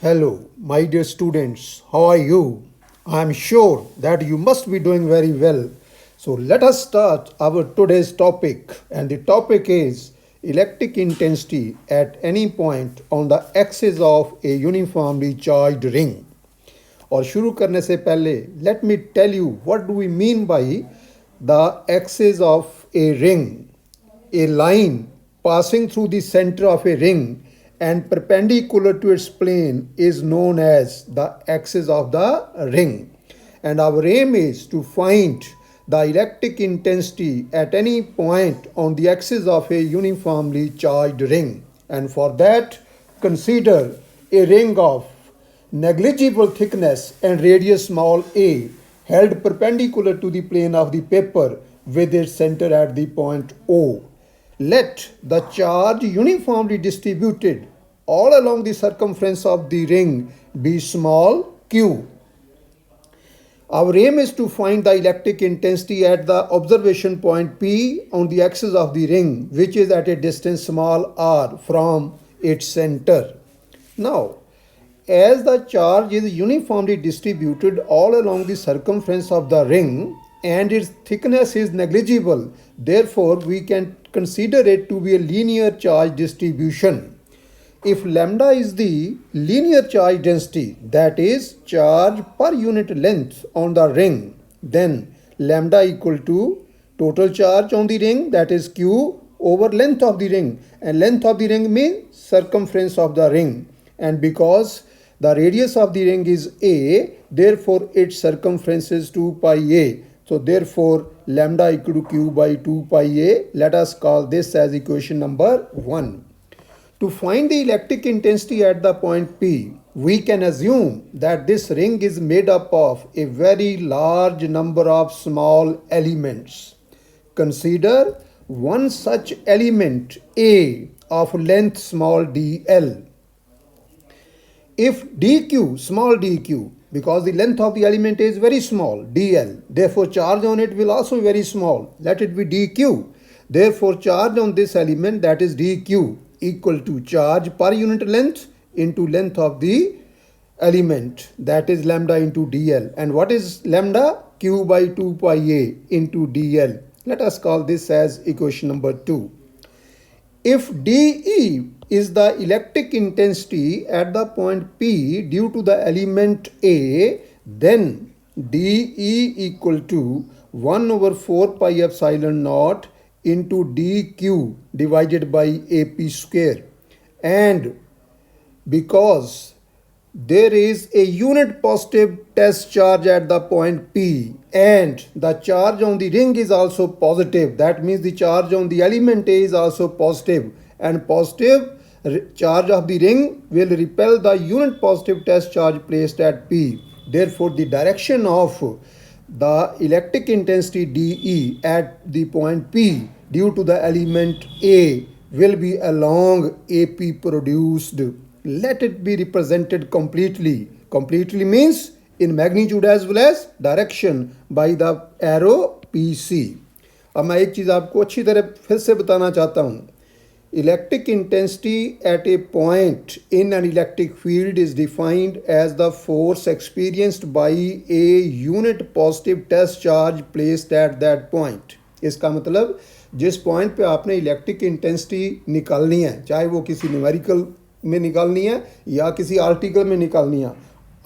Hello, my dear students. How are you? I am sure that you must be doing very well. So let us start our today's topic, and the topic is electric intensity at any point on the axis of a uniformly charged ring. और शुरू करने से पहले let me tell you what do we mean by the axis of a ring. A line passing through the center of a ring and perpendicular to its plane is known as the axis of the ring. And our aim is to find the electric intensity at any point on the axis of a uniformly charged ring. And for that, consider a ring of negligible thickness and radius small a held perpendicular to the plane of the paper with its center at the point O. Let the charge uniformly distributed all along the circumference of the ring be small q. Our aim is to find the electric intensity at the observation point P on the axis of the ring, which is at a distance small r from its center. Now, as the charge is uniformly distributed all along the circumference of the ring and its thickness is negligible, therefore we can consider it to be a linear charge distribution. If lambda is the linear charge density, that is charge per unit length on the ring, then lambda equal to total charge on the ring, that is q, over length of the ring, and length of the ring means circumference of the ring. And because the radius of the ring is a, therefore its circumference is 2 pi a. So therefore lambda equal to q by 2 pi a. Let us call this as equation number 1. To find the electric intensity at the point P, we can assume that this ring is made up of a very large number of small elements. Consider one such element A of length small dl. If dq, small dq, because the length of the element is very small, dl, therefore charge on it will also be very small, let it be dq. Therefore charge on this element, that is dq, equal to charge per unit length into length of the element, that is lambda into dl. And what is lambda? Q by 2 pi a into dl. Let us call this as equation number 2. If dE is the electric intensity at the point P due to the element A, then dE equal to 1 over 4 pi epsilon naught into dq divided by AP square. And because there is a unit positive test charge at the point P and the charge on the ring is also positive, that means the charge on the element A is also positive, and positive charge of the ring will repel the unit positive test charge placed at P. Therefore the direction of the electric intensity dE at the point P due to the element A will be along AP produced. Let it be represented completely. Completely means in magnitude as well as direction by the arrow PC. अब मैं एक चीज़ आपको अच्छी तरह फिर से बताना चाहता हूँ. Electric intensity at a point in an electric field is defined as the force experienced by a unit positive test charge placed at that point. इसका मतलब जिस पॉइंट पे आपने इलेक्ट्रिक इंटेंसिटी निकालनी है, चाहे वो किसी न्यूमेरिकल में निकालनी है या किसी आर्टिकल में निकालनी है,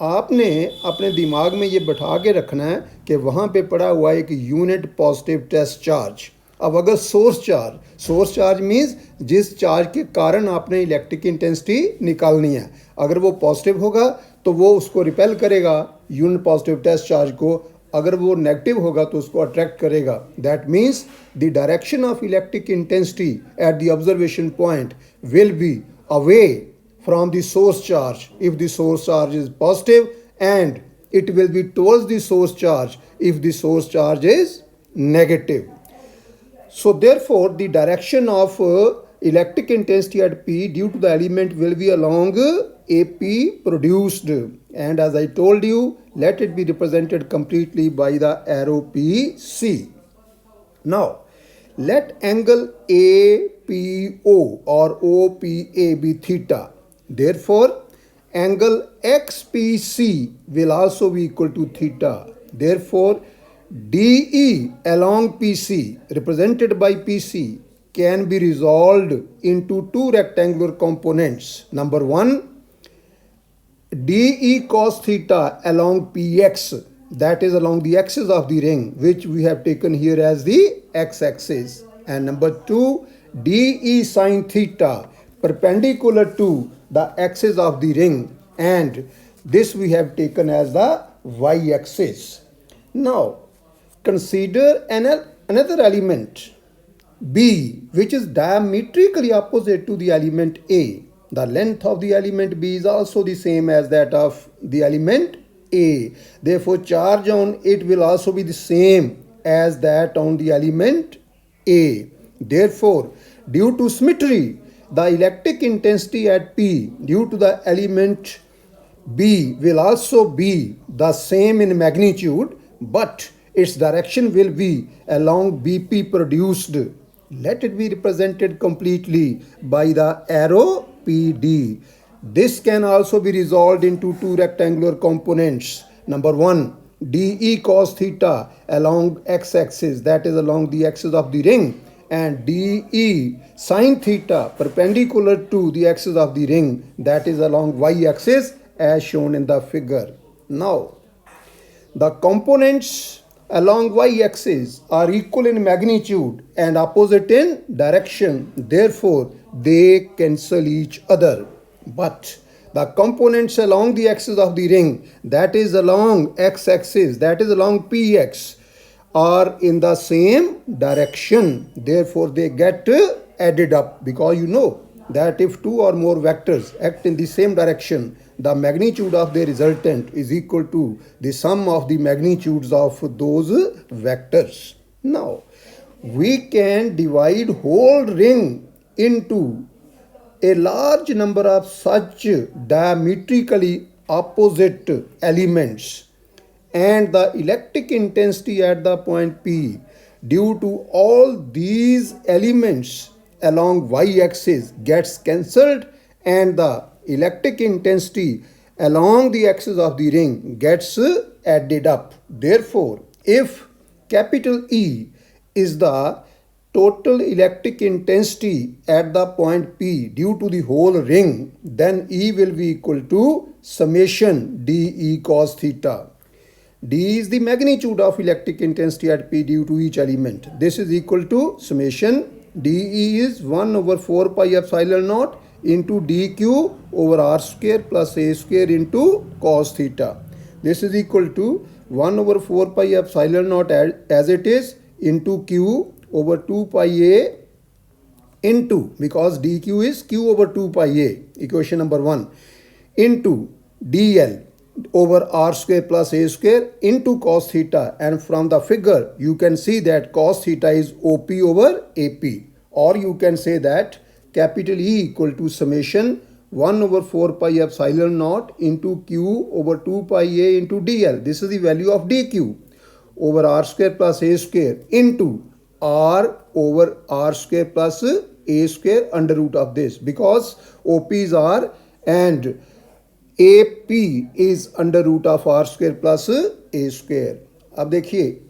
आपने अपने दिमाग में ये बैठा के रखना है कि वहाँ पे पड़ा हुआ एक यूनिट पॉजिटिव टेस्ट चार्ज. अब अगर सोर्स चार्ज मीन्स जिस चार्ज के कारण आपने इलेक्ट्रिक इंटेंसिटी निकालनी है, अगर वो पॉजिटिव होगा तो वो उसको रिपेल करेगा यूनिट पॉजिटिव टेस्ट चार्ज को, अगर वो नेगेटिव होगा तो उसको अट्रैक्ट करेगा. That means the direction of electric intensity at the observation point will be away from the source charge if the source charge is positive, and it will be towards the source charge if the source charge is negative. So therefore the direction of electric intensity at P due to the element will be along AP produced, and as I told you, let it be represented completely by the arrow PC. Now let angle APO or OPA be theta. Therefore, angle XPC will also be equal to theta. Therefore, DE along PC represented by PC can be resolved into two rectangular components. Number one, DE cos theta along PX, that is along the axis of the ring, which we have taken here as the x-axis. And number two, DE sin theta perpendicular to the axis of the ring, and this we have taken as the y-axis. Now, consider another element B, which is diametrically opposite to the element A. The length of the element B is also the same as that of the element A. Therefore, charge on it will also be the same as that on the element A. Therefore, due to symmetry, the electric intensity at P due to the element B will also be the same in magnitude, but its direction will be along BP produced. Let it be represented completely by the arrow PD. This can also be resolved into two rectangular components. Number one, DE cos theta along x-axis, that is along the axis of the ring, and DE sin theta perpendicular to the axis of the ring, that is along y-axis as shown in the figure. Now, the components along y-axis are equal in magnitude and opposite in direction. Therefore, they cancel each other. But the components along the axis of the ring, that is along x-axis, that is along px, are in the same direction. Therefore, they get added up, because you know that if two or more vectors act in the same direction, the magnitude of their resultant is equal to the sum of the magnitudes of those vectors. Now, we can divide whole ring into a large number of such diametrically opposite elements, and the electric intensity at the point P due to all these elements along y-axis gets cancelled, and the electric intensity along the axis of the ring gets added up. Therefore, if capital E is the total electric intensity at the point P due to the whole ring, then E will be equal to summation DE cos theta. D is the magnitude of electric intensity at P due to each element. This is equal to summation DE is 1 over 4 pi epsilon naught into dq over r square plus a square into cos theta. This is equal to 1 over 4 pi epsilon naught as it is into q over 2 pi a into, because dq is q over 2 pi a, equation number 1, into dl over r square plus a square into cos theta, and from the figure you can see that cos theta is OP over AP, or you can say that capital E equal to summation 1 over 4 pi epsilon naught into q over 2 pi a into dl. This is the value of dq over r square plus a square into r over r square plus a square under root of this, because OP is r and AP is under root of r square plus a square. अब देखिए,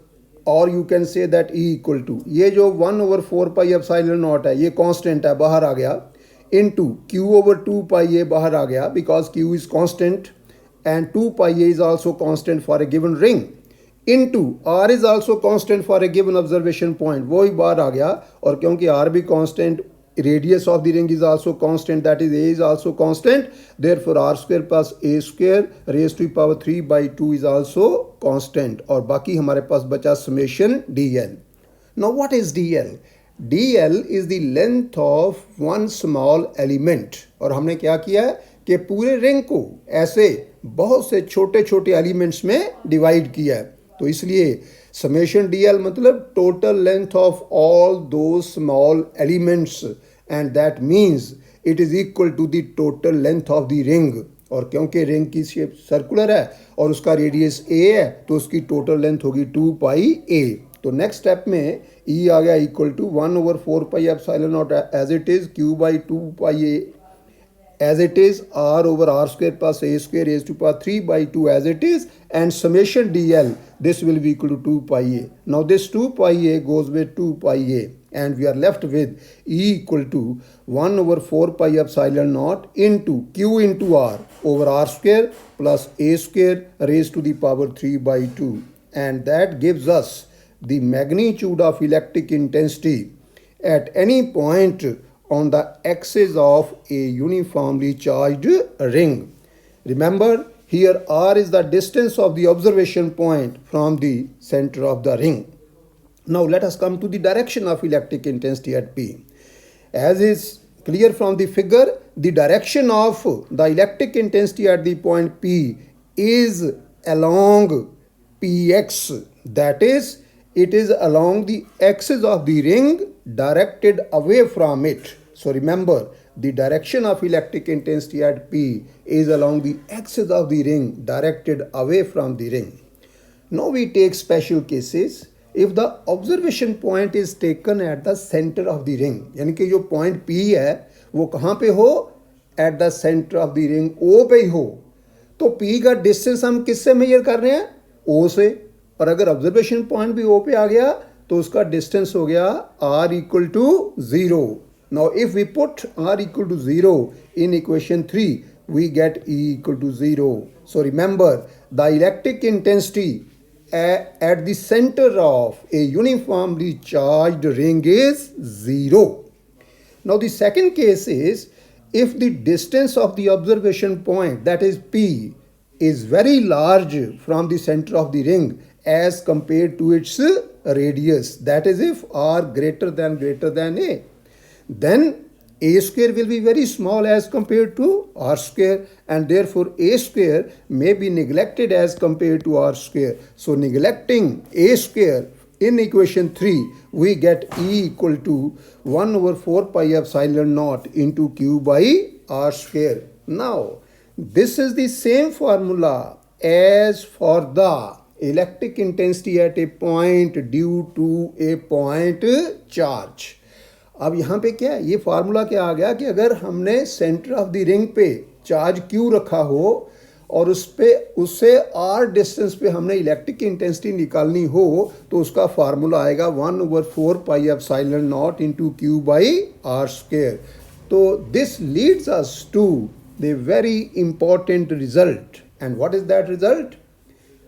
और you can say that E equal to, ये जो 1 over 4 pi epsilon naught है, ये constant है, बाहर आ गया, into q over 2 pi a बाहर आ गया, because q is constant and 2 pi a is also constant for a given ring, into r is also constant for a given observation point, वो ही बाहर आ गया, और क्योंकि r भी constant, radius of the ring is also constant, that is a is also constant, therefore r square plus a square raised to the power 3 by 2 is also constant, और बाकी हमारे पास बचा summation dl. Now what is dl? dl is the length of one small element, और हमने क्या किया है कि पूरे रिंग को ऐसे बहुत से छोटे छोटे एलिमेंट्स में डिवाइड किया है, तो इसलिए summation dl मतलब total length of all those small elements, and that means it is equal to the total length of the ring, और क्योंकि रिंग की शेप सर्कुलर है और उसका रेडियस a है, तो उसकी टोटल लेंथ होगी 2 pi a. तो नेक्स्ट स्टेप में E आ गया equal to 1 over 4 pi epsilon naught as it is q by 2 pi a as it is, r over r square plus a square raised to power 3 by 2 as it is, and summation dl, this will be equal to 2 pi a. Now this 2 pi a goes with 2 pi a, and we are left with E equal to 1 over 4 pi epsilon naught into Q into R over R square plus A square raised to the power 3 by 2. And that gives us the magnitude of electric intensity at any point on the axis of a uniformly charged ring. Remember, here R is the distance of the observation point from the center of the ring. Now let us come to the direction of electric intensity at P. As is clear from the figure, the direction of the electric intensity at the point P is along Px. That is, it is along the axis of the ring directed away from it. So remember, the direction of electric intensity at P is along the axis of the ring directed away from the ring. Now we take special cases. If the observation point is taken at the center of the ring, यानी कि जो point P है वो कहाँ पे हो, at the center of the ring O पे ही हो, तो P का distance हम किससे measure कर रहे हैं, O से. और अगर observation point भी O पे आ गया तो उसका distance हो गया R equal to 0. Now if we put R equal to 0 in equation 3, we get E equal to 0. So remember, the electric intensity at the center of a uniformly charged ring is 0. Now the second case is if the distance of the observation point, that is P, is very large from the center of the ring as compared to its radius, that is if R greater than A, then A square will be very small as compared to R square, and therefore A square may be neglected as compared to R square. So neglecting A square in equation 3, we get E equal to 1 over 4 pi epsilon naught into Q by R square. Now this is the same formula as for the electric intensity at a point due to a point charge. अब यहाँ पे क्या है, ये formula क्या आ गया कि अगर हमने सेंटर ऑफ द रिंग पे चार्ज Q रखा हो और उससे R डिस्टेंस पे हमने इलेक्ट्रिक इंटेंसिटी निकालनी हो तो उसका फार्मूला आएगा 1 over 4 pi epsilon naught into Q by R square. तो this leads us to the very important result. And what is that result?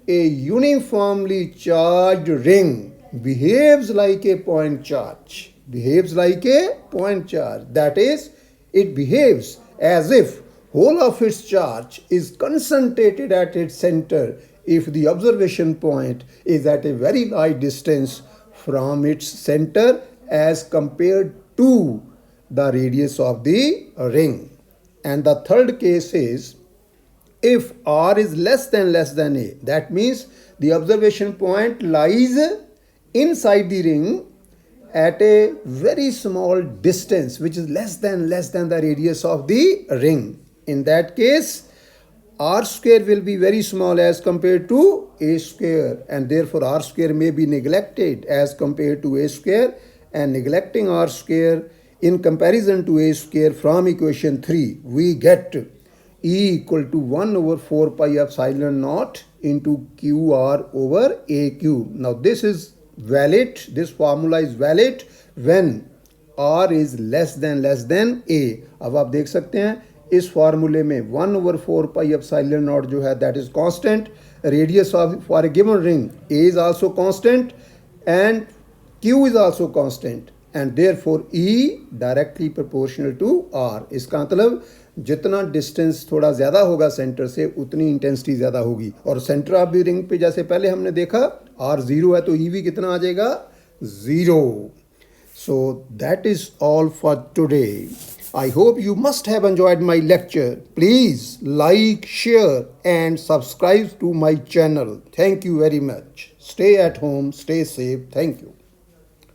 A uniformly charged ring behaves like a point charge. Behaves like a point charge. That is, it behaves as if whole of its charge is concentrated at its center if the observation point is at a very large distance from its center as compared to the radius of the ring. And the third case is if R is less than A. That means the observation point lies inside the ring at a very small distance which is less than the radius of the ring. In that case, R square will be very small as compared to A square, and therefore R square may be neglected as compared to A square, and neglecting R square in comparison to A square from equation 3, we get E equal to 1 over 4 pi epsilon naught into QR over AQ. Now this is valid, this formula is valid when R is less than A. अब आप देख सकते हैं इस फार्मूले में 1 over 4 pi epsilon naught जो है that is constant, radius of for a given ring A is also constant and Q is also constant, and therefore E directly proportional to R. इसका मतलब जितना डिस्टेंस थोड़ा ज़्यादा होगा सेंटर से उतनी इंटेंसिटी ज़्यादा होगी, और सेंटर ऑफ द रिंग पे जैसे पहले हमने देखा R 0 है तो E भी कितना आ जाएगा 0. So that is all for today. I hope you must have enjoyed my lecture. Please like, share and subscribe to my channel. Thank you very much. Stay at home, stay safe. Thank you.